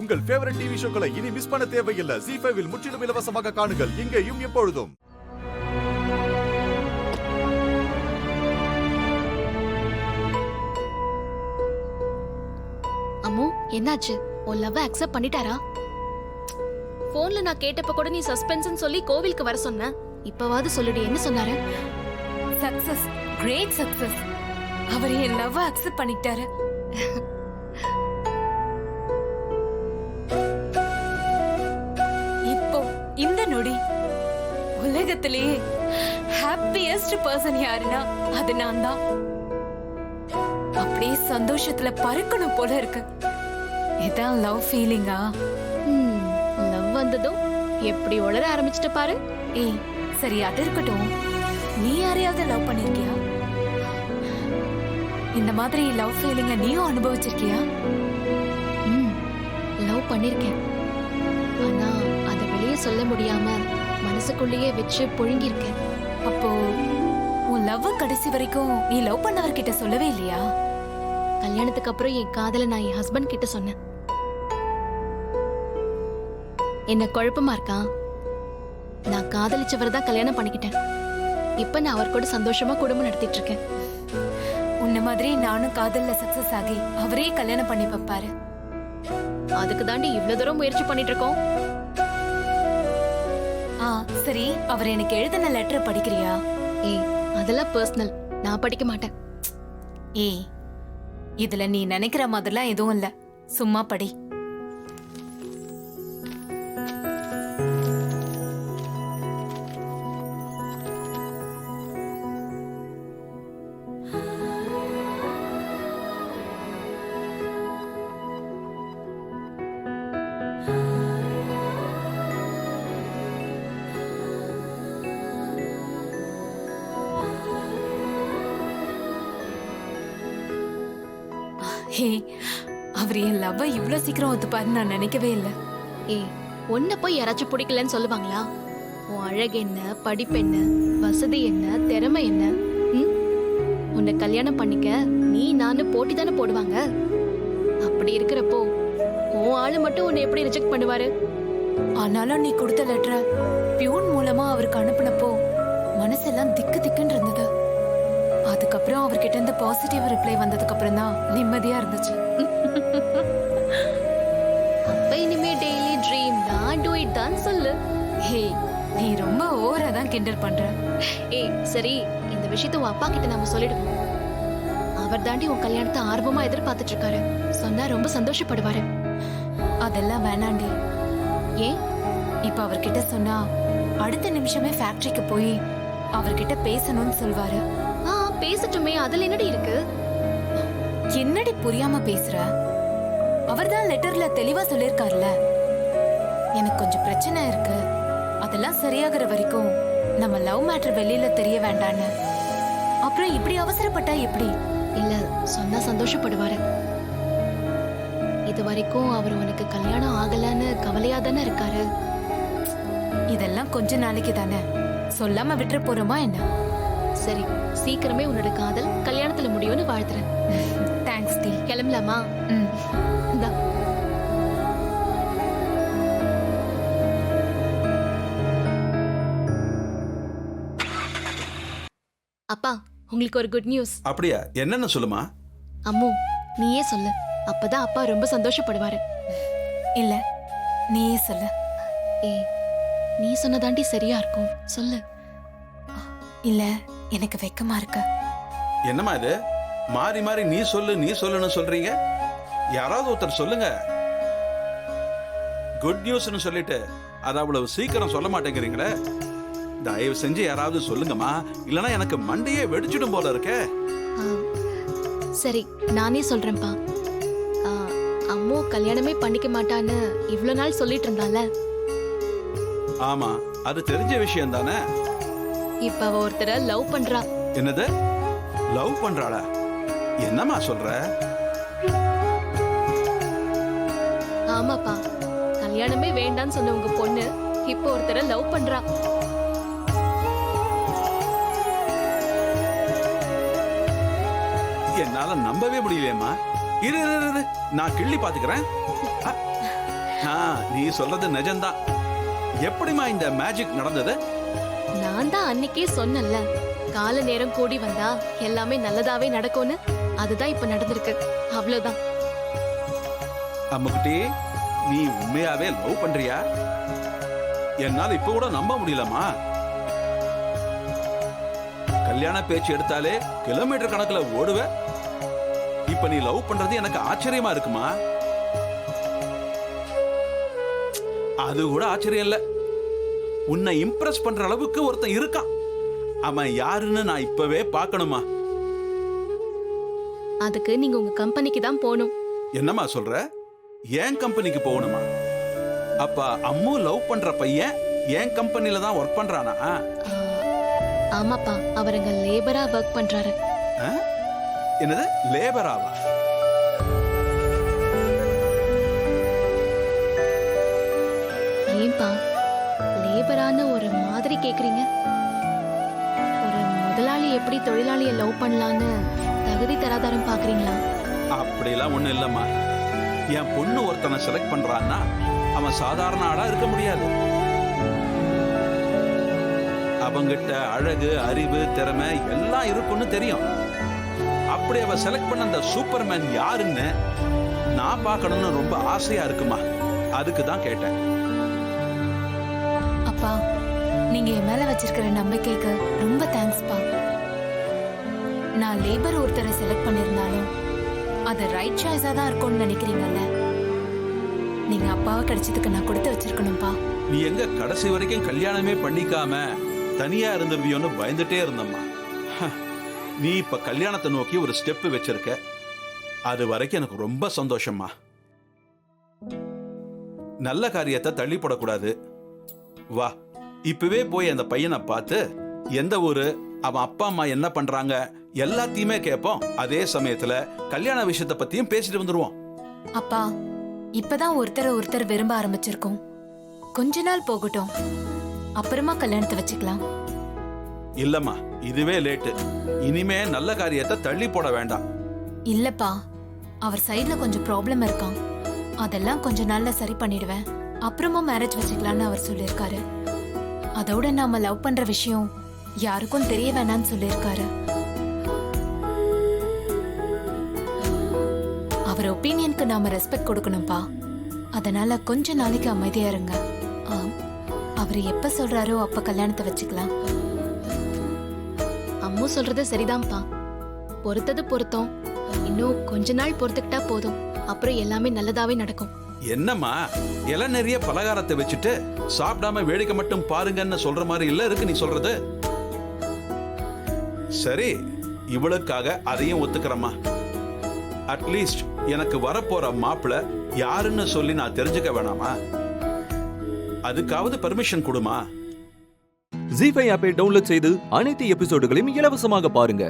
உங்கள் favourite TV ஷோக்களை இனி miss பண்ண தேவையில்லை. ZEE5 இல் முற்றிலும் இலவசமாக காணுங்கள். இங்கேயும் எப்பொழுதும். அம்மு, என்னாச்சு? உன் லவ் அக்செப்ட் பண்ணிட்டாரா? போன்ல நான் கேட்டப்ப கூட நீ சஸ்பென்ஸ்னு சொல்லி கோவிலுக்கு வர சொன்ன. இப்பவாவது சொல்லுடி, என்ன சொன்னாரு? Success, great success. அவர் என் லவ் அக்செப்ட் பண்ணிட்டாரு. இப்போ இந்த நொடி உலகத்திலேயே ஹாப்பியஸ்ட் பர்சன் யாருன்னா அது நான் தான். அப்படியே சந்தோஷத்துல பறக்கணும் போல இருக்கு. இதான் லவ் ஃபீலிங்கா? லவ் வந்ததும் எப்படி உளர ஆரம்பிச்சிட்ட பாரு. ஏய் சரி, அது இருக்கட்டும். நீ யாரையாவது லவ் பண்ணிருக்கியா? இந்த மாதிரி லவ் ஃபீலிங்க நீயும் அனுபவிச்சிருக்கியா? லவ் பண்ணிருக்கேன். ஆனா அதை வெளியே சொல்ல முடியாம மனசுக்குள்ளேயே வச்சு புழுங்கிருக்கேன். அப்போ உன் லவ் கடைசி வரைக்கும் நீ லவ் பண்ணவர்கிட்ட சொல்லவே இல்லையா? கல்யாணத்துக்கு அப்புறம் என் காதலை நான் என் ஹஸ்பண்ட் கிட்ட சொன்னேன். என்ன குழப்பமா இருக்கா? நான் காதலிச்சவரை தான் கல்யாணம் பண்ணிக்கிட்டேன். இப்ப நான் அவர் கூட சந்தோஷமா குடும்பம் நடத்திட்டு இருக்கேன். உன்ன மாதிரி நானும் காதல்ல சக்சஸ் ஆகி அவரே கல்யாணம் பண்ணி வைப்பாரு. அதுக்கு தாண்டி இவ்வளவு தூரம் முயற்சி பண்ணிட்டு இருக்கோம். சரி, அவர் எனக்கு எழுதின லெட்டர் படிக்கிறியா? ஏய், அதெல்லாம் பர்சனல், நான் படிக்க மாட்டேன். ஏய், இதுல நீ நினைக்கிற மாதிரிலாம் எதுவும் இல்ல, சும்மா படி. அவர் என் லவ் இவ்வளவு சீக்கிரம் ஒத்துப்பாரு நான் நினைக்கவே இல்லை. ஏய், உன்னை போய் யாராச்சும் பிடிக்கலன்னு சொல்லுவாங்களா? உன் அழகு என்ன, படிப்பு என்ன, வசதி என்ன, திறமை என்ன? உன்னை கல்யாணம் பண்ணிக்க நீ நானு போட்டி தானே போடுவாங்க. அப்படி இருக்கிறப்போ உன் ஆளு மட்டும் உன்னை எப்படி ரிஜெக்ட் பண்ணுவாரு? ஆனாலும் நீ கொடுத்த லெட்டரை பியூன் மூலமா அவருக்கு அனுப்பினப்போ மனசெல்லாம் திக்கு திக்குன்னு இருந்தது. அதுக்கப்புறம் அவர்கிட்ட இருந்து பாசிட்டிவ் ரிப்ளை வந்ததுக்கு அப்புறம் தான் நிம்மதியா இருந்துச்சு. அப்ப இனிமே டெய்லி ட்ரீம் தான், டு இட் தான் சொல்லு. ஹே, நீ ரொம்ப ஓவரா தான் கிண்டல் பண்ற. ஏய் சரி, இந்த விஷயத்தை உன் அப்பா கிட்ட நாம சொல்லிடுவோம். அவர் தாண்டி உன் கல்யாணத்தை ஆர்வமா எதிர்பார்த்துட்டு இருக்காரு. சொன்னா ரொம்ப சந்தோஷப்படுவாரு. அதெல்லாம் வேணாண்டி. ஏன்? இப்ப அவர்கிட்ட சொன்னா அடுத்த நிமிஷமே ஃபேக்டரிக்கு போய் அவர்கிட்ட பேசணும்னு சொல்வாரு. பேசட்டுமே, அதுல என்னடி இருக்கு? என்னடி புரியாம பேசுற? அவர்தான் லெட்டர்ல தெளிவா சொல்லிருக்காருல, எனக்கு கொஞ்சம் பிரச்சனை இருக்கு, அதெல்லாம் சரியாகிற வரைக்கும் நம்ம லவ் மேட்டர் வெளியில தெரிய வேண்டான்னு. அப்புறம் இப்படி அவசரப்பட்டா எப்படி? இல்ல, சொன்னா சந்தோஷப்படுவாரு. இது வரைக்கும் அவர் உனக்கு கல்யாணம் ஆகலன்னு கவலையா தானே இருக்காரு. இதெல்லாம் கொஞ்ச நாளைக்கு தானே, சொல்லாம விட்டுற போறோமா என்ன? சரி, சீக்கிரமே உன்னோட காதல் கல்யாணத்துல முடியும்னு வாழ்த்துறேன். Thanks D. கிளம்பலாமா? இந்தா. அப்பா, உங்களுக்கு ஒரு குட் நியூஸ். அப்படியா? என்னன்னு சொல்லுமா. அம்மு, நீயே சொல்லு, அப்பதான் அப்பா ரொம்ப சந்தோஷப்படுவாரு. இல்ல, நீயே சொல்லு. ஏய், நீ சொன்னதாண்டி சரியா இருக்கும், சொல்லு. இல்ல, எனக்கு வெக்கமா இருக்கு. என்னம்மா இது? மாறி மாறி நீ சொல்லு நீ சொல்லுன்னு சொல்றீங்க. யாராவது ஒருத்தர் சொல்லுங்க. குட் நியூஸ்னு சொல்லிட்டு அது அவ்வளவு சீக்கிரம் சொல்ல மாட்டேங்கிறீங்களே. தயவு செஞ்சு யாராவது சொல்லுங்கம்மா, இல்லனா எனக்கு மண்டையே வெடிச்சிடும் போல இருக்கே. சரி, நானே சொல்றேன்ப்பா. அம்மு கல்யாணமே பண்ணிக்க மாட்டான்னு இவ்வளவு நாள் சொல்லிட்டு இருந்தால. ஆமா, அது தெரிஞ்ச விஷயம் தானே. இப்ப அவ ஒருத்தரை லவ் பண்றா. என்னது? லவ் பண்றாளா? என்னம்மா சொல்ற? ஆமாப்பா, கல்யாணமே வேண்டான்னு சொன்ன உங்க பொண்ணு இப்ப ஒருத்தரை லவ் பண்றா. என்னால நம்பவே முடியலையேம்மா. இரு, நான் கிள்ளி பாத்துக்கிறேன். நீ சொல்றது நிஜம்தான். எப்படிமா இந்த மேஜிக் நடந்தது? நான் தான் அன்னைக்கே சொன்னேன்ல, கால நேரம் கூடி வந்தா எல்லாமே நல்லதாவே நடக்கும்னு. அதுதான் இப்ப நடந்திருக்கு. அவ்வளவுதான். அம்முக்குட்டி, நீ உண்மையாவே லவ் பண்றியா? என்னால இப்ப கூட நம்ப முடியலமா. கல்யாண பேச்சு எடுத்தாலே கிலோமீட்டர் கணக்குல ஓடுவ. இப்ப நீ லவ் பண்றது எனக்கு ஆச்சரியமா இருக்குமா? அது கூட ஆச்சரியம் இல்ல. உன்னை இம்ப்ரெஸ் பண்ற அளவுக்கு ஒருத்தன் இருக்கான். அவன் யாருன்னு நான் இப்பவே பார்க்கணுமா? அதுக்கு நீங்க உங்க கம்பெனிக்கு தான் போகணும். என்னம்மா சொல்ற? ஏன் கம்பெனிக்கு போகணுமா? அப்ப அம்மு லவ் பண்ற பையன் ஏன் கம்பெனில தான் ஒர்க் பண்றானா? ஆமாப்பா, அவர் அங்க லேபரா ஒர்க் பண்றாரு. என்னது, லேபராவா? ஏன்பா லேபரான்னு ஒரு மாதிரி கேக்குறீங்க? ஒரு முதலாளி எப்படி தொழிலாளிய லவ் பண்ணலான்னு தகுதி தராதாரம் பாக்குறீங்களா? அப்படிலாம் ஒண்ணும் இல்லம்மா. என் பொண்ணு ஒருத்தனை செலக்ட் பண்றான்னா அவன் சாதாரண ஆளா இருக்க முடியாது. அவங்கிட்ட அழகு, அறிவு, திறமை எல்லாம் இருக்குன்னு தெரியும். அப்படி அவ செலக்ட் பண்ண அந்த சூப்பர்மேன் யாருன்னு நான் பார்க்கணும்னு ரொம்ப ஆசையா இருக்குமா. அதுக்கு தான் கேட்டேன். அப்பா, நீங்க என் மேல வச்சிருக்கிற நம்பிக்கைக்கு ரொம்ப தேங்க்ஸ்ப்பா. நான் லேபர் ஒருத்தரை செலக்ட் பண்ணிருந்தாலும் அது ரைட் சாய்ஸா தான் இருக்கும்னு நினைக்கிறீங்கல்ல? நீங்க அப்பாவை கிடைச்சதுக்கு நான் கொடுத்து வச்சிருக்கணும்ப்பா. நீ எங்க கடைசி வரைக்கும் கல்யாணமே பண்ணிக்காம தனியா இருந்துருவியோன்னு பயந்துட்டே இருந்தம்மா. நீ இப்ப கல்யாணத்தை நோக்கி ஒரு ஸ்டெப் வச்சிருக்க. அது வரைக்கும் எனக்கு ரொம்ப சந்தோஷம்மா. நல்ல காரியத்தை தள்ளி போடக்கூடாது. வா, இப்பவே போய் அந்த பையனை பார்த்து எந்த ஊரு, அவன் அப்பா அம்மா என்ன பண்றாங்க எல்லாத்தையுமே கேட்போம். அதே சமயத்துல கல்யாண விஷயத்தை பத்தியும் பேசிட்டு வந்துருவோம். அப்பா, இப்பதான் ஒருத்தர் விரும்ப ஆரம்பிச்சிருக்கோம். கொஞ்ச நாள் போகட்டும், அப்புறமா கல்யாணத்தை வச்சுக்கலாம். இல்லம்மா, இதுவே லேட்டு. இனிமே நல்ல காரியத்தை தள்ளி போட வேண்டாம். இல்லப்பா, அவர் சைடுல கொஞ்சம் ப்ராப்ளம் இருக்கான். அதெல்லாம் கொஞ்ச நாள்ல சரி பண்ணிடுவேன். அப்புறமா மேரேஜ் வச்சுக்கலாம்னு அவர் சொல்லியிருக்காரு. அதோட நாம லவ் பண்ற விஷயம் யாருக்கும் தெரிய வேணாம்னு சொல்லியிருக்காரு. அவர் ஒப்பீனியனுக்கு நாம ரெஸ்பெக்ட் கொடுக்கணும்பா. அதனால கொஞ்ச நாளைக்கு அமைதியா இருங்க. அவர் எப்ப சொல்றாரோ அப்ப கல்யாணத்தை வச்சுக்கலாம். அம்மு சொல்றது சரிதான்ப்பா. பொறுத்தது பொருத்தம். இன்னும் கொஞ்ச நாள் பொறுத்துக்கிட்டா போதும். அப்புறம் எல்லாமே நல்லதாவே நடக்கும். என்னம்மா, இலை நிறைய பலகாரத்தை வச்சுட்டு சாப்பிடாம வேடிக்கை மட்டும் பாருங்கன்னு சொல்ற மாதிரி இல்ல இருக்கு நீ சொல்றது. சரி, இவளுக்காக அதையும் ஒத்துக்கிறம்மா. அட்லீஸ்ட் எனக்கு வரப்போற மாப்பிள்ள யாருன்னு சொல்லி நான் தெரிஞ்சுக்க வேணாமா? அதுக்காவது பெர்மிஷன் கொடுமா? ஜீ5 ஆப்பை டவுன்லோட் செய்து அனைத்து எபிசோடுகளையும் இலவசமாக பாருங்க.